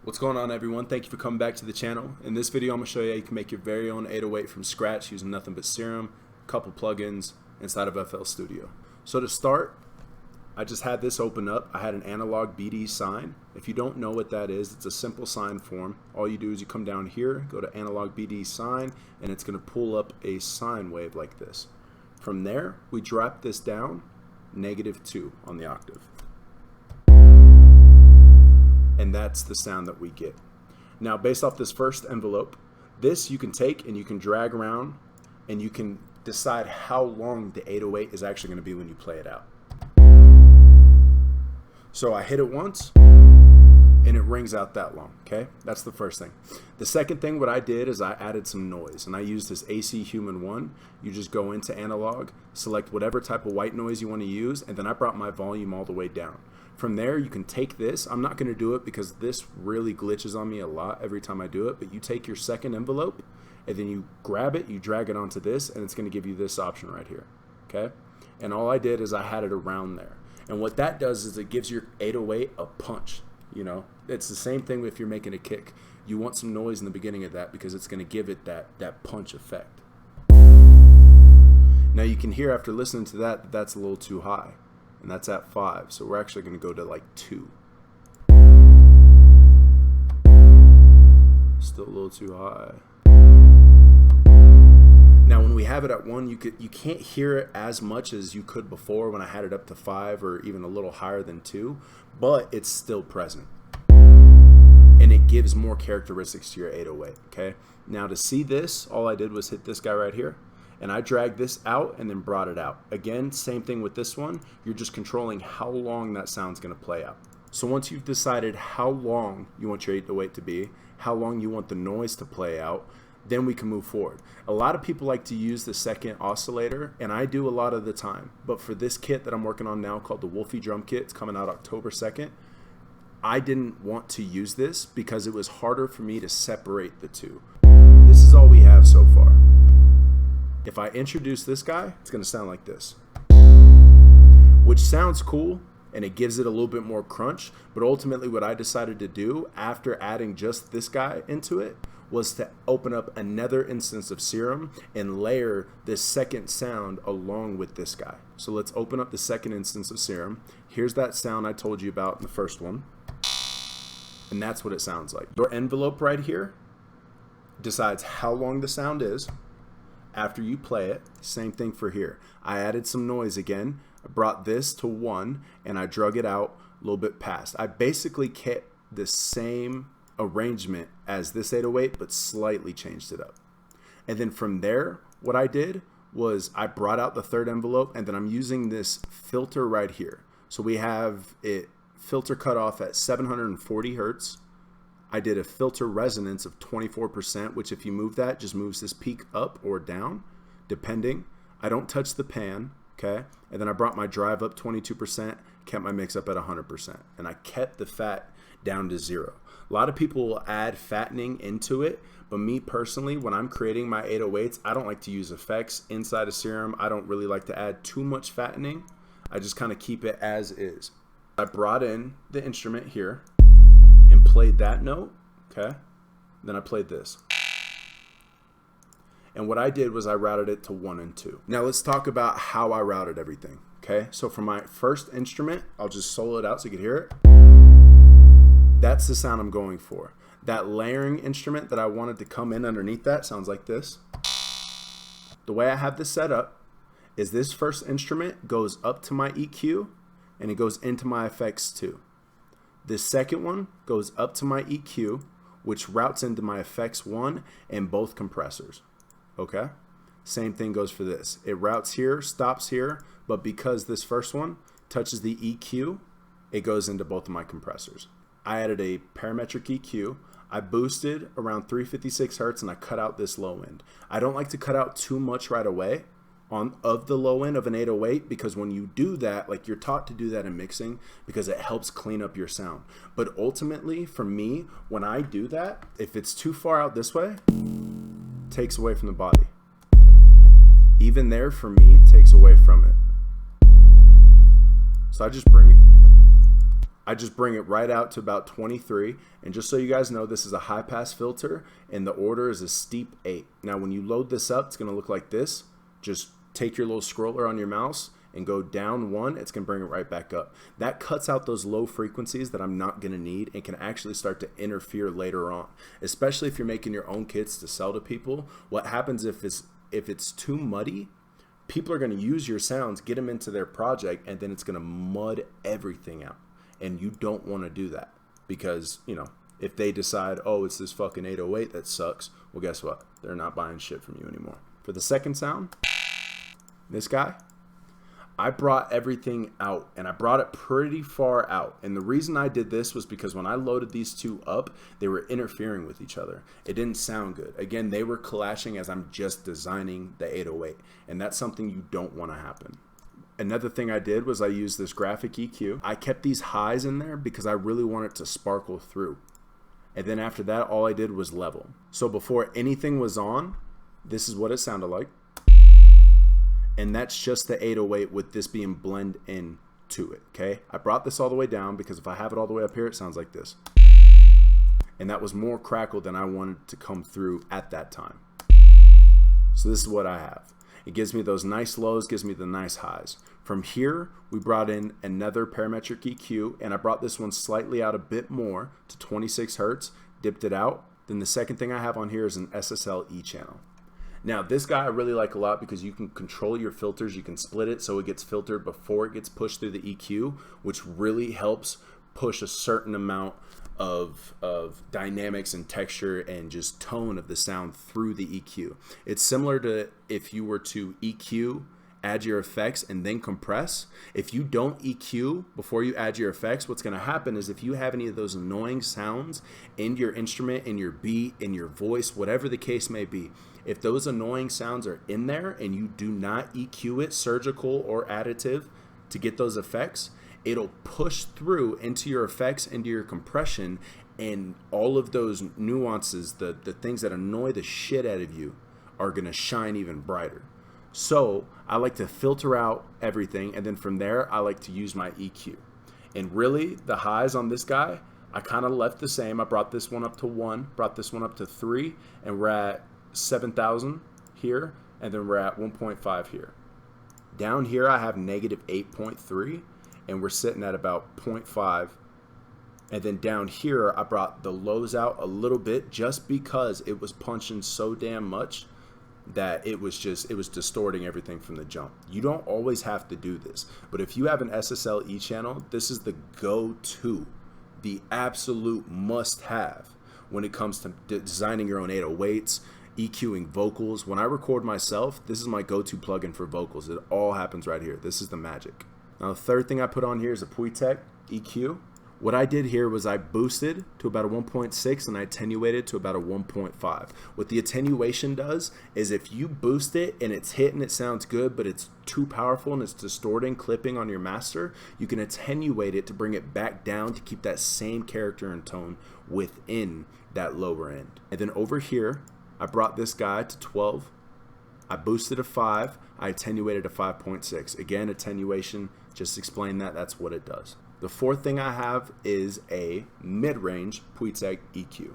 What's going on, everyone? Thank you for coming back to the channel. In this video, I'm going to show you how you can make your very own 808 from scratch using nothing but Serum, a couple plugins inside of FL Studio. So to start, I just had this open up. I had an analog BD sign. If you don't know what that is, it's a simple sine form. All you do is you come down here, go to analog BD sign, and it's going to pull up a sine wave like this. From there, we drop this down -2 on the octave. And that's the sound that we get. Now, based off this first envelope, this you can take and you can drag around and you can decide how long the 808 is actually going to be when you play it out. So I hit it once and it rings out that long, okay? That's the first thing. The second thing, what I did is I added some noise, and I used this AC Human 1. You just go into analog, select whatever type of white noise you want to use, and then I brought my volume all the way down. From there, you can take this. I'm not going to do it because this really glitches on me a lot every time I do it, but you take your second envelope and then you grab it, you drag it onto this, and it's going to give you this option right here, okay? And all I did is I had it around there. And what that does is it gives your 808 a punch, you know? It's the same thing if you're making a kick. You want some noise in the beginning of that because it's going to give it that punch effect. Now you can hear after listening to that that's a little too high. And that's at 5, so we're actually going to go to like 2. Still a little too high. Now when we have it at 1, you can't hear it as much as you could before when I had it up to 5 or even a little higher than 2, but it's still present. And it gives more characteristics to your 808, okay? Now to see this, all I did was hit this guy right here. And I dragged this out and then brought it out. Again, same thing with this one. You're just controlling how long that sound's going to play out. So once you've decided how long you want your 808 to be, how long you want the noise to play out, then we can move forward. A lot of people like to use the second oscillator, and I do a lot of the time. But for this kit that I'm working on now called the Wolfie Drum Kit, it's coming out October 2nd, I didn't want to use this because it was harder for me to separate the two. This is all we have so far. If I introduce this guy, it's going to sound like this, which sounds cool and it gives it a little bit more crunch. But ultimately what I decided to do after adding just this guy into it was to open up another instance of Serum and layer this second sound along with this guy. So let's open up the second instance of Serum. Here's that sound I told you about in the first one. And that's what it sounds like. Your envelope right here decides how long the sound is. After you play it, same thing for here. I added some noise again. I brought this to 1 and I drug it out a little bit past. I basically kept the same arrangement as this 808 but slightly changed it up. And then from there, what I did was I brought out the third envelope and then I'm using this filter right here. So we have it filter cut off at 740 Hertz. I did a filter resonance of 24%, which if you move that, just moves this peak up or down, depending. I don't touch the pan, okay? And then I brought my drive up 22%, kept my mix up at 100%, and I kept the fat down to 0. A lot of people will add fattening into it, but me personally, when I'm creating my 808s, I don't like to use effects inside of Serum. I don't really like to add too much fattening. I just kind of keep it as is. I brought in the instrument here and played that note, okay? Then I played this. And what I did was I routed it to 1 and 2. Now let's talk about how I routed everything, okay? So for my first instrument, I'll just solo it out so you can hear it. That's the sound I'm going for. That layering instrument that I wanted to come in underneath that sounds like this. The way I have this set up is this first instrument goes up to my EQ and it goes into my effects too. This second one goes up to my EQ, which routes into my effects 1 and both compressors, okay? Same thing goes for this. It routes here, stops here, but because this first one touches the EQ, it goes into both of my compressors. I added a parametric EQ. I boosted around 356 Hertz and I cut out this low end. I don't like to cut out too much right away of the low end of an 808 because when you do that, like you're taught to do that in mixing because it helps clean up your sound. But ultimately for me, when I do that, if it's too far out this way, it takes away from the body. Even there for me, it takes away from it. So I just bring it I just bring it right out to about 23. And just so you guys know, this is a high pass filter and the order is a steep 8. Now, when you load this up, it's going to look like this. Just take your little scroller on your mouse and go down 1. It's going to bring it right back up. That cuts out those low frequencies that I'm not going to need and can actually start to interfere later on, especially if you're making your own kits to sell to people. What happens if it's too muddy? People are going to use your sounds, get them into their project, and then it's going to mud everything out. And you don't want to do that because, you know, if they decide, oh, it's this fucking 808 that sucks, well, guess what? They're not buying shit from you anymore. For the second sound, this guy, I brought everything out, and I brought it pretty far out. And the reason I did this was because when I loaded these two up, they were interfering with each other. It didn't sound good. Again, they were clashing as I'm just designing the 808, and that's something you don't want to happen. Another thing I did was I used this graphic EQ. I kept these highs in there because I really wanted to sparkle through. And then after that, all I did was level. So before anything was on, this is what it sounded like. And that's just the 808 with this being blend in to it, okay? I brought this all the way down because if I have it all the way up here, it sounds like this. And that was more crackle than I wanted to come through at that time. So this is what I have. It gives me those nice lows, gives me the nice highs. From here, we brought in another parametric EQ, and I brought this one slightly out a bit more to 26 Hertz, dipped it out. Then the second thing I have on here is an SSL E channel. Now, this guy I really like a lot because you can control your filters. You can split it so it gets filtered before it gets pushed through the EQ, which really helps push a certain amount of dynamics and texture and just tone of the sound through the EQ. It's similar to if you were to EQ, add your effects, and then compress. If you don't EQ before you add your effects, what's going to happen is if you have any of those annoying sounds in your instrument, in your beat, in your voice, whatever the case may be, if those annoying sounds are in there and you do not EQ it, surgical or additive, to get those effects, it'll push through into your effects, into your compression, and all of those nuances, the things that annoy the shit out of you, are going to shine even brighter. So I like to filter out everything, and then from there, I like to use my EQ. And really, the highs on this guy, I kind of left the same. I brought this one up to 1, brought this one up to 3, and we're at 7,000 here, and then we're at 1.5 here. Down here, I have negative 8.3. And we're sitting at about 0.5. And then down here, I brought the lows out a little bit just because it was punching so damn much that it was distorting everything from the jump. You don't always have to do this, but if you have an SSL E channel, this is the go-to, the absolute must-have when it comes to designing your own 808s, EQing vocals. When I record myself, this is my go-to plugin for vocals. It all happens right here. This is the magic. Now the third thing I put on here is a Puytech EQ. What I did here was I boosted to about a 1.6 and I attenuated to about a 1.5. What the attenuation does is if you boost it and it's hitting, it sounds good, but it's too powerful and it's distorting, clipping on your master, you can attenuate it to bring it back down to keep that same character and tone within that lower end. And then over here, I brought this guy to 12. I boosted a 5. I attenuated to 5.6. Again, attenuation, just explain that. That's what it does. The fourth thing I have is a mid-range Puytech EQ.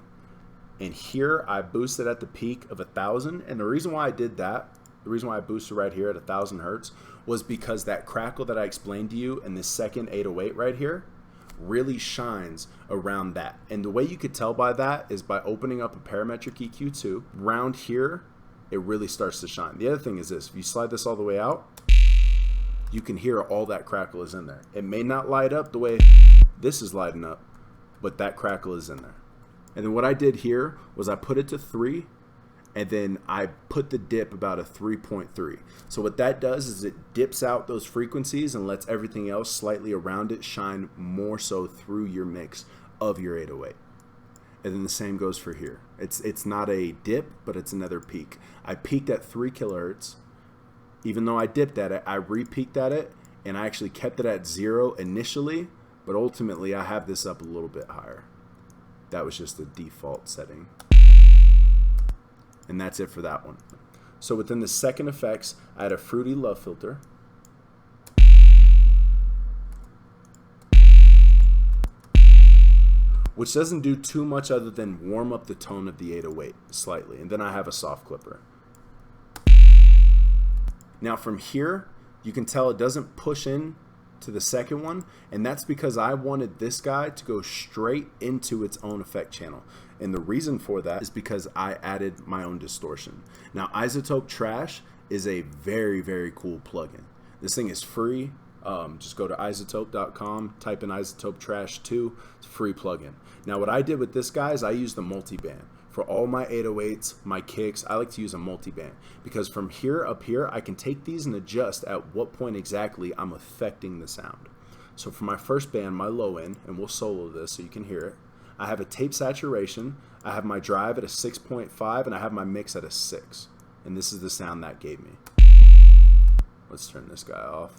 And here I boosted at the peak of 1,000. And the reason why I did that, the reason why I boosted right here at 1,000 Hertz was because that crackle that I explained to you in the second 808 right here really shines around that. And the way you could tell by that is by opening up a parametric EQ too. Around here, it really starts to shine. The other thing is this, if you slide this all the way out, you can hear all that crackle is in there. It may not light up the way this is lighting up, but that crackle is in there. And then what I did here was I put it to 3, and then I put the dip about a 3.3. So what that does is it dips out those frequencies and lets everything else slightly around it shine more so through your mix of your 808. And then the same goes for here. It's not a dip, but it's another peak. I peaked at 3 kilohertz. Even though I dipped at it, I re-peaked at it, and I actually kept it at 0 initially, but ultimately I have this up a little bit higher. That was just the default setting. And that's it for that one. So within the second effects, I had a Fruity Love filter. which doesn't do too much other than warm up the tone of the 808 slightly. And then I have a soft clipper. Now from here, you can tell it doesn't push in to the second one, and that's because I wanted this guy to go straight into its own effect channel. And the reason for that is because I added my own distortion. Now iZotope Trash is a very, very cool plugin. This thing is free. Just go to iZotope.com, type in iZotope Trash 2, it's a free plugin. Now what I did with this guy is I used the multiband. For all my 808s, my kicks, I like to use a multiband because from here up here, I can take these and adjust at what point exactly I'm affecting the sound. So for my first band, my low end, and we'll solo this so you can hear it, I have a tape saturation, I have my drive at a 6.5, and I have my mix at a 6. And this is the sound that gave me. Let's turn this guy off.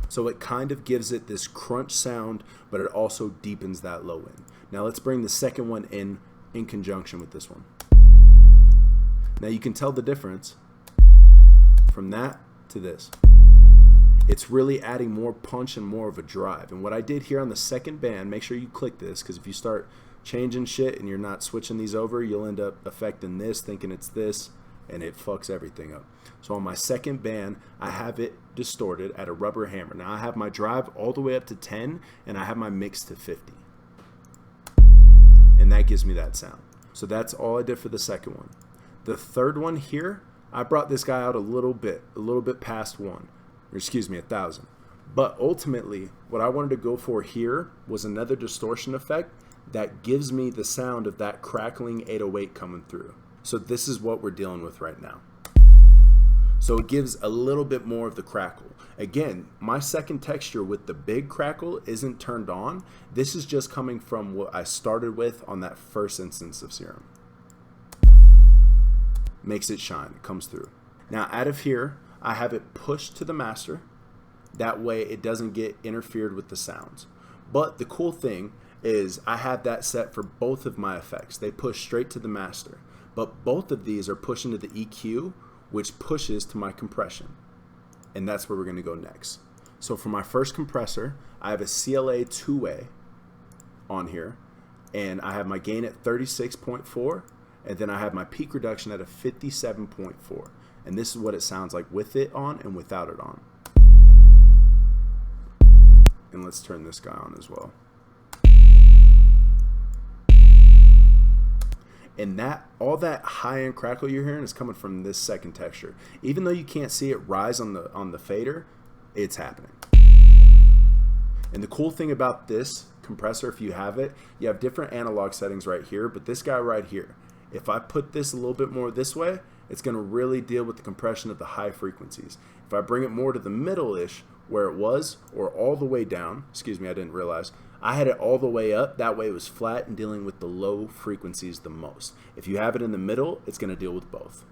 So it kind of gives it this crunch sound, but it also deepens that low end. Now let's bring the second one in conjunction with this one. Now you can tell the difference from that to this. It's really adding more punch and more of a drive. And what I did here on the second band, make sure you click this, because if you start changing shit and you're not switching these over, you'll end up affecting this, thinking it's this, and it fucks everything up. So on my second band, I have it distorted at a rubber hammer. Now I have my drive all the way up to 10, and I have my mix to 50. And that gives me that sound. So that's all I did for the second one. The third one here, I brought this guy out a little bit past 1,000. But ultimately, what I wanted to go for here was another distortion effect that gives me the sound of that crackling 808 coming through. So this is what we're dealing with right now. So it gives a little bit more of the crackle. Again, my second texture with the big crackle isn't turned on. This is just coming from what I started with on that first instance of Serum. Makes it shine, it comes through. Now out of here, I have it pushed to the master. That way it doesn't get interfered with the sounds. But the cool thing is I have that set for both of my effects. They push straight to the master. But both of these are pushing to the EQ, which pushes to my compression. And that's where we're going to go next. So for my first compressor, I have a CLA 2A on here, and I have my gain at 36.4, and then I have my peak reduction at a 57.4. And this is what it sounds like with it on and without it on. And let's turn this guy on as well. And that all that high-end crackle you're hearing is coming from this second texture. Even though you can't see it rise on the fader, it's happening. And the cool thing about this compressor, if you have it, you have different analog settings right here, but this guy right here, if I put this a little bit more this way, it's going to really deal with the compression of the high frequencies. If I bring it more to the middle-ish where it was, or all the way down, excuse me, I didn't realize, I had it all the way up, that way it was flat and dealing with the low frequencies the most. If you have it in the middle, it's going to deal with both.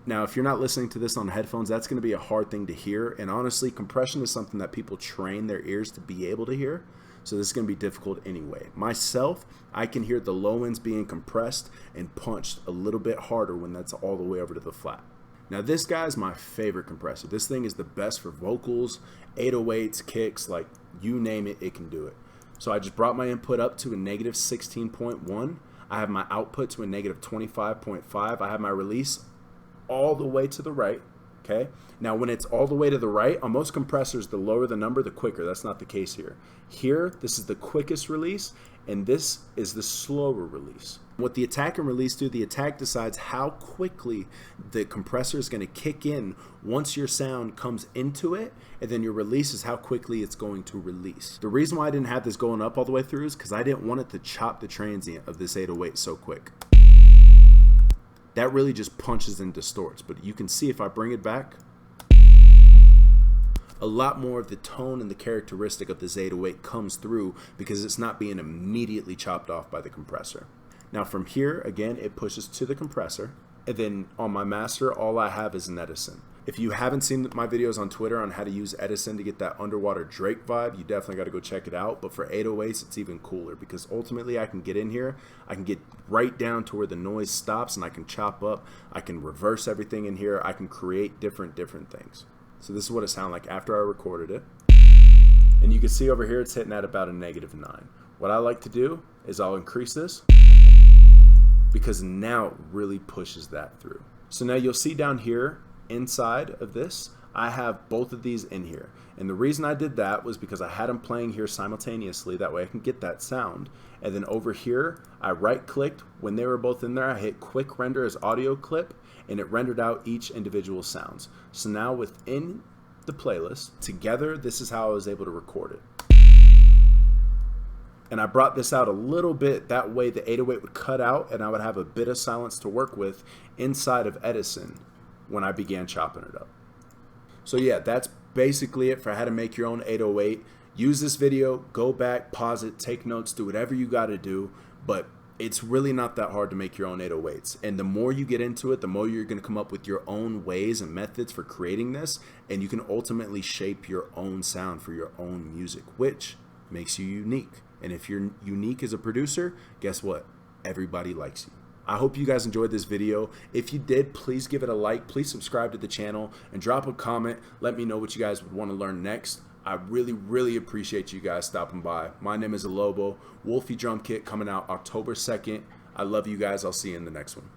Now, if you're not listening to this on headphones, that's going to be a hard thing to hear, and honestly, compression is something that people train their ears to be able to hear, so this is going to be difficult anyway. Myself, I can hear the low ends being compressed and punched a little bit harder when that's all the way over to the flat. Now this guy is my favorite compressor. This thing is the best for vocals, 808s, kicks, like you name it, it can do it. So I just brought my input up to a negative 16.1. I have my output to a negative 25.5. I have my release all the way to the right, okay? Now when it's all the way to the right, on most compressors, the lower the number, the quicker. That's not the case here. Here, this is the quickest release, and this is the slower release. What the attack and release do, the attack decides how quickly the compressor is going to kick in once your sound comes into it, and then your release is how quickly it's going to release. The reason why I didn't have this going up all the way through is because I didn't want it to chop the transient of this 808 so quick. That really just punches and distorts, but you can see if I bring it back, a lot more of the tone and the characteristic of this 808 comes through because it's not being immediately chopped off by the compressor. Now from here, again, it pushes to the compressor, and then on my master, all I have is an Edison. If you haven't seen my videos on Twitter on how to use Edison to get that underwater Drake vibe, you definitely got to go check it out. But for 808s, it's even cooler because ultimately I can get in here, I can get right down to where the noise stops, and I can chop up, I can reverse everything in here, I can create different things. So this is what it sounded like after I recorded it. And you can see over here it's hitting at about a -9. What I like to do is I'll increase this because now it really pushes that through. So now you'll see down here inside of this, I have both of these in here. And the reason I did that was because I had them playing here simultaneously. That way I can get that sound. And then over here, I right clicked when they were both in there. I hit quick render as audio clip and it rendered out each individual sounds. So now within the playlist together, this is how I was able to record it. And I brought this out a little bit, that way the 808 would cut out and I would have a bit of silence to work with inside of Edison when I began chopping it up. So yeah, that's basically it for how to make your own 808. Use this video, go back, pause it, take notes, do whatever you got to do, but it's really not that hard to make your own 808s. And the more you get into it, the more you're going to come up with your own ways and methods for creating this, and you can ultimately shape your own sound for your own music, which makes you unique. And if you're unique as a producer, guess what? Everybody likes you. I hope you guys enjoyed this video. If you did, please give it a like, please subscribe to the channel, and drop a comment. Let me know what you guys would want to learn next. I really appreciate you guys stopping by. My name is Alobo. Wolfie Drum Kit coming out October 2nd. I love you guys. I'll see you in the next one.